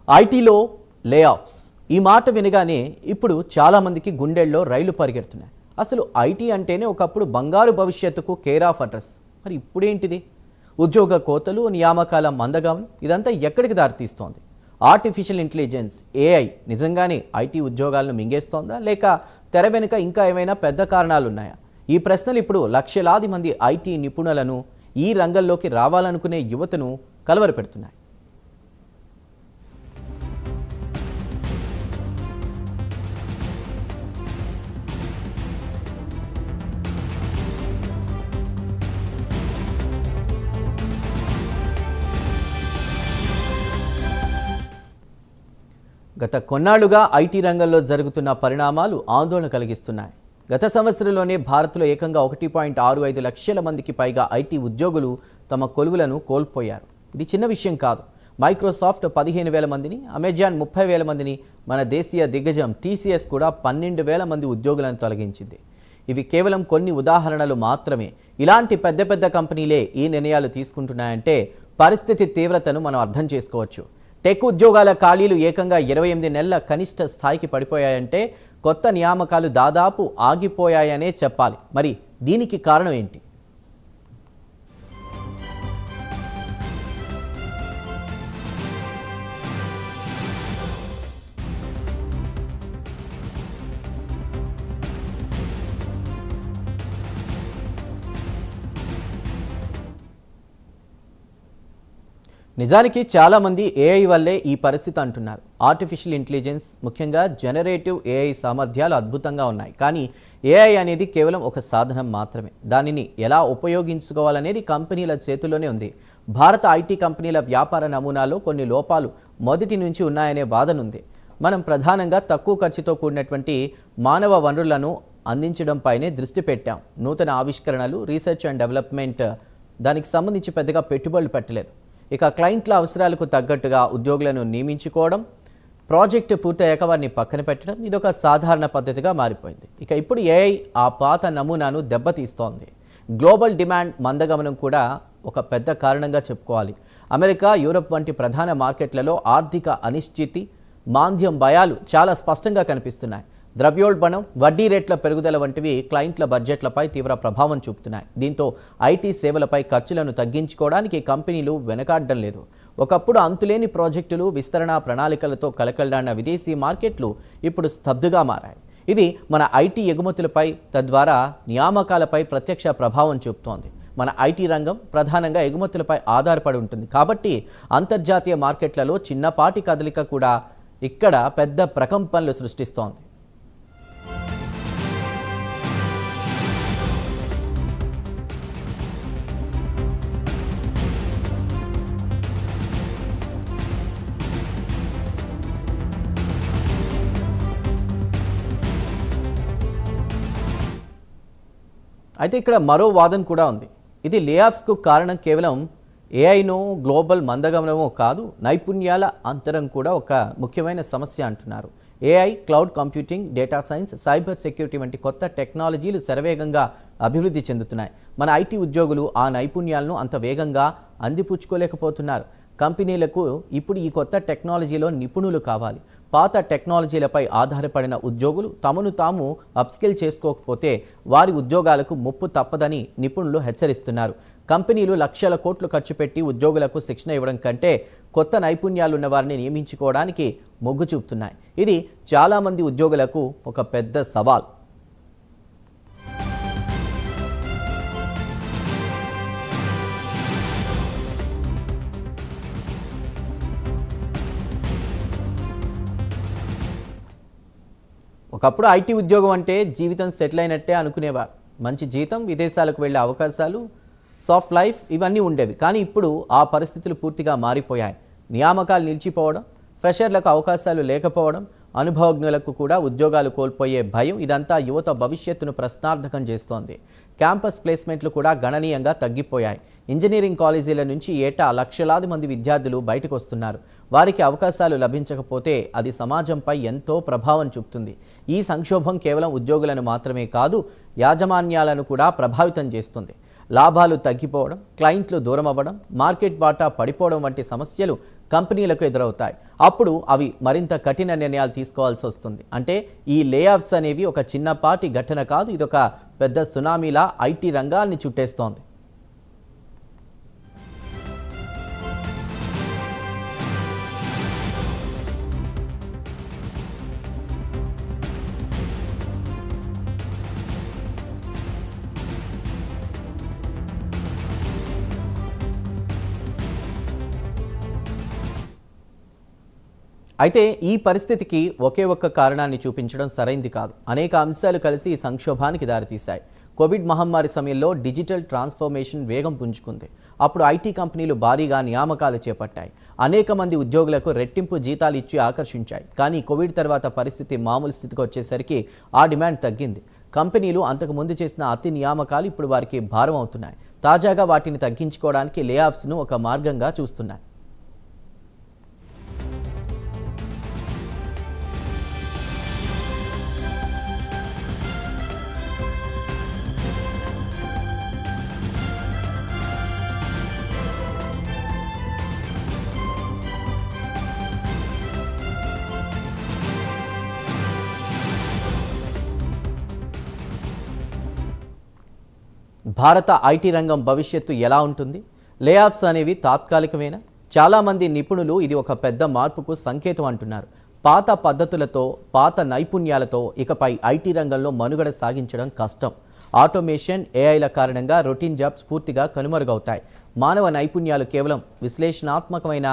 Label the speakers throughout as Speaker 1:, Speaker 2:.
Speaker 1: ఐటీలో లే ఆఫ్స్ ఈ మాట వినగానే ఇప్పుడు చాలామందికి గుండెల్లో రైలు పరిగెడుతున్నాయి. అసలు ఐటీ అంటేనే ఒకప్పుడు బంగారు భవిష్యత్తుకు కేర్ ఆఫ్ అడ్రస్. మరి ఇప్పుడేంటిది? ఉద్యోగ కోతలు, నియామకాల మందగమనం, ఇదంతా ఎక్కడికి దారితీస్తోంది? ఆర్టిఫిషియల్ ఇంటెలిజెన్స్ ఏఐ నిజంగానే ఐటీ ఉద్యోగాలను మింగేస్తోందా, లేక తెర వెనుక ఇంకా ఏమైనా పెద్ద కారణాలు ఉన్నాయా? ఈ ప్రశ్నలు ఇప్పుడు లక్షలాది మంది ఐటీ నిపుణులను, ఈ రంగంలోకి రావాలనుకునే యువతను కలవరపెడుతున్నాయి. గత కొన్నాళ్లుగా ఐటీ రంగంలో జరుగుతున్న పరిణామాలు ఆందోళన కలిగిస్తున్నాయి. గత సంవత్సరంలోనే భారత్లో ఏకంగా 1.65 లక్షల మందికి పైగా ఐటీ ఉద్యోగులు తమ కొలువులను కోల్పోయారు. ఇది చిన్న విషయం కాదు. మైక్రోసాఫ్ట్ 15,000 మందిని, అమెజాన్ 30,000 మందిని, మన దేశీయ దిగ్గజం టీసీఎస్ కూడా 12,000 మంది ఉద్యోగులను తొలగించింది. ఇవి కేవలం కొన్ని ఉదాహరణలు మాత్రమే. ఇలాంటి పెద్ద పెద్ద కంపెనీలే ఈ నిర్ణయాలు తీసుకుంటున్నాయంటే పరిస్థితి తీవ్రతను మనం అర్థం చేసుకోవచ్చు. టెక్ ఉద్యోగాల ఖాళీలు ఏకంగా 28 నెలల కనిష్ట స్థాయికి పడిపోయాయంటే కొత్త నియామకాలు దాదాపు ఆగిపోయాయనే చెప్పాలి. మరి దీనికి కారణం ఏంటి? నిజానికి చాలామంది ఏఐ వల్లే ఈ పరిస్థితి అంటున్నారు. ఆర్టిఫిషియల్ ఇంటెలిజెన్స్, ముఖ్యంగా జనరేటివ్ ఏఐ సామర్థ్యాలు అద్భుతంగా ఉన్నాయి. కానీ ఏఐ అనేది కేవలం ఒక సాధనం మాత్రమే. దానిని ఎలా ఉపయోగించుకోవాలనేది కంపెనీల చేతుల్లోనే ఉంది. భారత ఐటీ కంపెనీల వ్యాపార నమూనాలో కొన్ని లోపాలు మొదటి నుంచి ఉన్నాయనే వాదన ఉంది. మనం ప్రధానంగా తక్కువ ఖర్చుతో కూడినటువంటి మానవ వనరులను అందించడంపైనే దృష్టి పెట్టాం. నూతన ఆవిష్కరణలు, రీసెర్చ్ అండ్ డెవలప్మెంట్ దానికి సంబంధించి పెద్దగా పెట్టుబడులు పెట్టలేదు. ఇక క్లయింట్ల అవసరాలకు తగ్గట్టుగా ఉద్యోగులను నియమించుకోవడం, ప్రాజెక్టు పూర్తయ్యాక వారిని పక్కన పెట్టడం, ఇదొక సాధారణ పద్ధతిగా మారిపోయింది. ఇక ఇప్పుడు ఏఐ ఆ పాత నమూనాను దెబ్బతీస్తోంది. గ్లోబల్ డిమాండ్ మందగమనం కూడా ఒక పెద్ద కారణంగా చెప్పుకోవాలి. అమెరికా, యూరప్ వంటి ప్రధాన మార్కెట్లలో ఆర్థిక అనిశ్చితి, మాంద్యం భయాలు చాలా స్పష్టంగా కనిపిస్తున్నాయి. ద్రవ్యోల్బణం, వడ్డీ రేట్ల పెరుగుదల వంటివి క్లయింట్ల బడ్జెట్లపై తీవ్ర ప్రభావం చూపుతున్నాయి. దీంతో ఐటీ సేవలపై ఖర్చులను తగ్గించుకోవడానికి కంపెనీలు వెనకాడడం లేదు. ఒకప్పుడు అంతులేని ప్రాజెక్టులు, విస్తరణ ప్రణాళికలతో కలకల్లాడిన విదేశీ మార్కెట్లు ఇప్పుడు స్తబ్దుగా మారాయి. ఇది మన ఐటీ ఎగుమతులపై, తద్వారా నియామకాలపై ప్రత్యక్ష ప్రభావం చూపుతోంది. మన ఐటీ రంగం ప్రధానంగా ఎగుమతులపై ఆధారపడి ఉంటుంది. కాబట్టి అంతర్జాతీయ మార్కెట్లలో చిన్నపాటి కదలిక కూడా ఇక్కడ పెద్ద ప్రకంపనలు సృష్టిస్తోంది. అయితే ఇక్కడ మరో వాదన కూడా ఉంది. ఇది లేఆఫ్స్కు కారణం కేవలం ఏఐనో, గ్లోబల్ మందగమనమో కాదు, నైపుణ్యాల అంతరం కూడా ఒక ముఖ్యమైన సమస్య అంటున్నారు. AI, cloud computing, data science, cyber security వంటి కొత్త టెక్నాలజీలు శరవేగంగా అభివృద్ధి చెందుతున్నాయి. మన ఐటీ ఉద్యోగులు ఆ నైపుణ్యాలను అంత వేగంగా అందిపుచ్చుకోలేకపోతున్నారు. కంపెనీలకు ఇప్పుడు ఈ కొత్త టెక్నాలజీలో నిపుణులు కావాలి. పాత టెక్నాలజీలపై ఆధారపడిన ఉద్యోగులు తమను తాము అప్స్కిల్ చేసుకోకపోతే వారి ఉద్యోగాలకు ముప్పు తప్పదని నిపుణులు హెచ్చరిస్తున్నారు. కంపెనీలు లక్షల కోట్లు ఖర్చు పెట్టి ఉద్యోగులకు శిక్షణ ఇవ్వడం కంటే కొత్త నైపుణ్యాలున్న వారిని నియమించుకోవడానికి మొగ్గు చూపుతున్నాయి. ఇది చాలామంది ఉద్యోగులకు ఒక పెద్ద సవాల్. ఒకప్పుడు ఐటీ ఉద్యోగం అంటే జీవితం సెటిల్ అయినట్టే అనుకునేవారు. మంచి జీతం, విదేశాలకు వెళ్ళే అవకాశాలు, సాఫ్ట్ లైఫ్ ఇవన్నీ ఉండేవి. కానీ ఇప్పుడు ఆ పరిస్థితులు పూర్తిగా మారిపోయాయి. నియామకాలు నిలిచిపోవడం, ఫ్రెషర్లకు అవకాశాలు లేకపోవడం, అనుభవజ్ఞులకు కూడా ఉద్యోగాలు కోల్పోయే భయం, ఇదంతా యువత భవిష్యత్తును ప్రశ్నార్థకం చేస్తోంది. క్యాంపస్ ప్లేస్మెంట్లు కూడా గణనీయంగా తగ్గిపోయాయి. ఇంజనీరింగ్ కాలేజీల నుంచి ఏటా లక్షలాది మంది విద్యార్థులు బయటకు వస్తున్నారు. వారికి అవకాశాలు లభించకపోతే అది సమాజంపై ఎంతో ప్రభావం చూపుతుంది. ఈ సంక్షోభం కేవలం ఉద్యోగులను మాత్రమే కాదు, యాజమాన్యాలను కూడా ప్రభావితం చేస్తుంది. లాభాలు తగ్గిపోవడం, క్లయింట్లు దూరం అవ్వడం, మార్కెట్ బాటా పడిపోవడం వంటి సమస్యలు కంపెనీలకు ఎదురవుతాయి. అప్పుడు అవి మరింత కఠిన నిర్ణయాలు తీసుకోవాల్సి వస్తుంది. అంటే ఈ లేఆఫ్స్ అనేవి ఒక చిన్నపాటి ఘటన కాదు, ఇదొక పెద్ద సునామీలా ఐటీ రంగాన్ని చుట్టేస్తోంది. అయితే ఈ పరిస్థితికి ఒకే ఒక్క కారణాన్ని చూపించడం సరైంది కాదు. అనేక అంశాలు కలిసి ఈ సంక్షోభానికి దారితీశాయి. కోవిడ్ మహమ్మారి సమయంలో డిజిటల్ ట్రాన్స్ఫర్మేషన్ వేగం పుంజుకుంది. అప్పుడు ఐటీ కంపెనీలు భారీగా నియామకాలు చేపట్టాయి. అనేక మంది ఉద్యోగులకు రెట్టింపు జీతాలు ఇచ్చి ఆకర్షించాయి. కానీ కోవిడ్ తర్వాత పరిస్థితి మామూలు స్థితికి వచ్చేసరికి ఆ డిమాండ్ తగ్గింది. కంపెనీలు అంతకు ముందు చేసిన అతి నియామకాలు ఇప్పుడు వారికి భారం అవుతున్నాయి. తాజాగా వాటిని తగ్గించుకోవడానికి లేఆఫ్స్ను ఒక మార్గంగా చూస్తున్నాయి. భారత ఐటీ రంగం భవిష్యత్తు ఎలా ఉంటుంది? లేఆఫ్స్ అనేవి తాత్కాలికమేనా? చాలామంది నిపుణులు ఇది ఒక పెద్ద మార్పుకు సంకేతం అంటున్నారు. పాత పద్ధతులతో, పాత నైపుణ్యాలతో ఇకపై ఐటీ రంగంలో మనుగడ సాగించడం కష్టం. ఆటోమేషన్, ఏఐల కారణంగా రొటీన్ జాబ్స్ పూర్తిగా కనుమరుగవుతాయి. మానవ నైపుణ్యాలు కేవలం విశ్లేషణాత్మకమైన,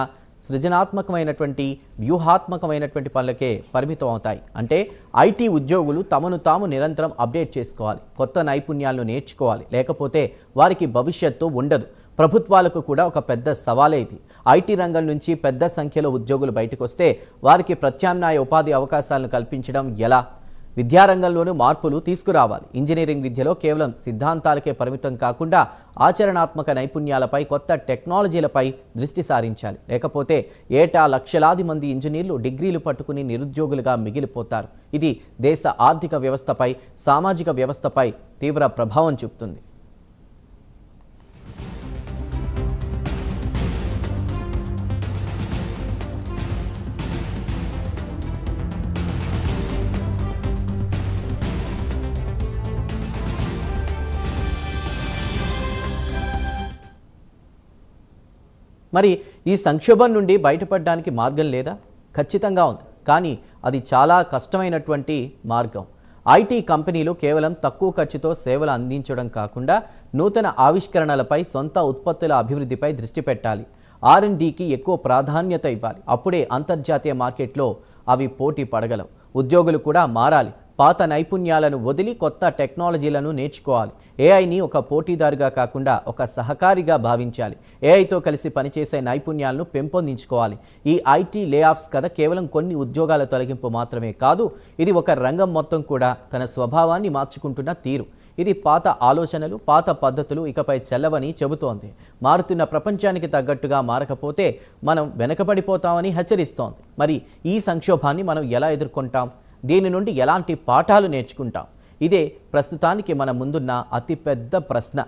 Speaker 1: సృజనాత్మకమైనటువంటి, వ్యూహాత్మకమైనటువంటి పనులకే పరిమితం అవుతాయి. అంటే ఐటీ ఉద్యోగులు తమను తాము నిరంతరం అప్డేట్ చేసుకోవాలి, కొత్త నైపుణ్యాలను నేర్చుకోవాలి, లేకపోతే వారికి భవిష్యత్తు ఉండదు. ప్రభుత్వాలకు కూడా ఒక పెద్ద సవాలే ఇది. ఐటీ రంగం నుంచి పెద్ద సంఖ్యలో ఉద్యోగులు బయటకు వస్తే వారికి ప్రత్యామ్నాయ ఉపాధి అవకాశాలను కల్పించడం ఎలా? విద్యారంగంలోనూ మార్పులు తీసుకురావాలి. ఇంజనీరింగ్ విద్యలో కేవలం సిద్ధాంతాలకే పరిమితం కాకుండా ఆచరణాత్మక నైపుణ్యాలపై, కొత్త టెక్నాలజీలపై దృష్టి సారించాలి. లేకపోతే ఏటా లక్షలాది మంది ఇంజనీర్లు డిగ్రీలు పట్టుకుని నిరుద్యోగులుగా మిగిలిపోతారు. ఇది దేశ ఆర్థిక వ్యవస్థపై, సామాజిక వ్యవస్థపై తీవ్ర ప్రభావం చూపుతుంది. మరి ఈ సంక్షోభం నుండి బయటపడడానికి మార్గం లేదా? ఖచ్చితంగా ఉంది, కానీ అది చాలా కష్టమైనటువంటి మార్గం. ఐటీ కంపెనీలు కేవలం తక్కువ ఖర్చుతో సేవలు అందించడం కాకుండా నూతన ఆవిష్కరణలపై, సొంత ఉత్పత్తుల అభివృద్ధిపై దృష్టి పెట్టాలి. R&Dకి ఎక్కువ ప్రాధాన్యత ఇవ్వాలి. అప్పుడే అంతర్జాతీయ మార్కెట్లో అవి పోటీ పడగలవు. ఉద్యోగులు కూడా మారాలి. పాత నైపుణ్యాలను వదిలి కొత్త టెక్నాలజీలను నేర్చుకోవాలి. ఏఐని ఒక పోటీదారుగా కాకుండా ఒక సహకారిగా భావించాలి. ఏఐతో కలిసి పనిచేసే నైపుణ్యాలను పెంపొందించుకోవాలి. ఈ ఐటీ లేఆఫ్స్ కథ కేవలం కొన్ని ఉద్యోగాల తొలగింపు మాత్రమే కాదు, ఇది ఒక రంగం మొత్తం కూడా తన స్వభావాన్ని మార్చుకుంటున్న తీరు. ఇది పాత ఆలోచనలు, పాత పద్ధతులు ఇకపై చెల్లవని చెబుతోంది. మారుతున్న ప్రపంచానికి తగ్గట్టుగా మారకపోతే మనం వెనకబడిపోతామని హెచ్చరిస్తోంది. మరి ఈ సంక్షోభాన్ని మనం ఎలా ఎదుర్కొంటాం? దీని నుండి ఎలాంటి పాఠాలు నేర్చుకుంటాం? ఇదే ప్రస్తుతానికి మన ముందున్న అతిపెద్ద ప్రశ్న.